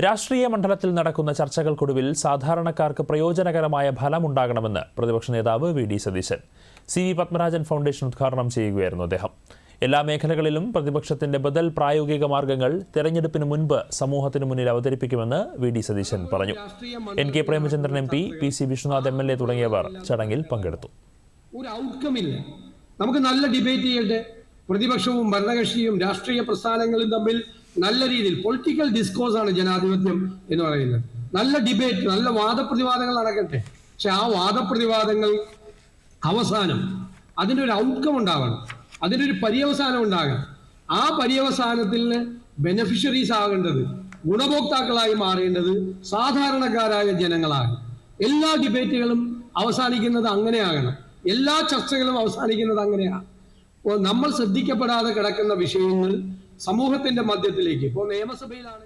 രാഷ്ട്രീയ മണ്ഡലത്തിൽ നടക്കുന്ന ചർച്ചകൾക്കൊടുവിൽ സാധാരണക്കാർക്ക് പ്രയോജനകരമായ ഫലമുണ്ടാകണമെന്ന് പ്രതിപക്ഷ നേതാവ് V D. Satheesan. C. V. Padmarajan foundation ഉദ്ഘാടനം ചെയ്യുകയായിരുന്നു അദ്ദേഹം. എല്ലാ മേഖലകളിലും പ്രതിപക്ഷത്തിന്റെ ബദൽ പ്രായോഗിക മാർഗങ്ങൾ തെരഞ്ഞെടുപ്പിന് മുൻപ് സമൂഹത്തിന് മുന്നിൽ അവതരിപ്പിക്കുമെന്ന് വി.ഡി. സതീശൻ പറഞ്ഞു. N.K. Premachandran MP, P.C. Vishwanath MLA തുടങ്ങിയവർ ചടങ്ങിൽ പങ്കെടുത്തു. ഒരു ഔട്ട്കമില്ല. നമുക്ക് നല്ല ഡിബേറ്റ് ചെയ്യട്ടെ. പ്രതിപക്ഷവും ഭരണകക്ഷിയും രാഷ്ട്രീയ പ്രസ്ഥാനങ്ങളും തമ്മിൽ നല്ല രീതിയിൽ പൊളിറ്റിക്കൽ ഡിസ്കോഴ്സ് ആണ് ജനാധിപത്യം എന്ന് പറയുന്നത്. നല്ല ഡിബേറ്റ്, നല്ല വാദപ്രതിവാദങ്ങൾ നടക്കട്ടെ. പക്ഷെ ആ വാദപ്രതിവാദങ്ങൾ അവസാനം അതിനൊരു ഔട്ട്കം ഉണ്ടാവണം, അതിനൊരു പര്യവസാനം ഉണ്ടാകണം. ആ പര്യവസാനത്തിൽ ബെനഫിഷ്യറീസ് ആകേണ്ടത്, ഗുണഭോക്താക്കളായി മാറേണ്ടത് സാധാരണക്കാരായ ജനങ്ങളാണ്. എല്ലാ ഡിബേറ്റുകളും അവസാനിക്കുന്നത് അങ്ങനെയാകണം, എല്ലാ ചർച്ചകളും അവസാനിക്കുന്നത് അങ്ങനെയാണ്. അപ്പോൾ നമ്മൾ ശ്രദ്ധിക്കപ്പെടാതെ കിടക്കുന്ന വിഷയങ്ങൾ സമൂഹത്തിന്റെ മധ്യത്തിലേക്ക്, ഇപ്പോൾ നിയമസഭയിലാണ്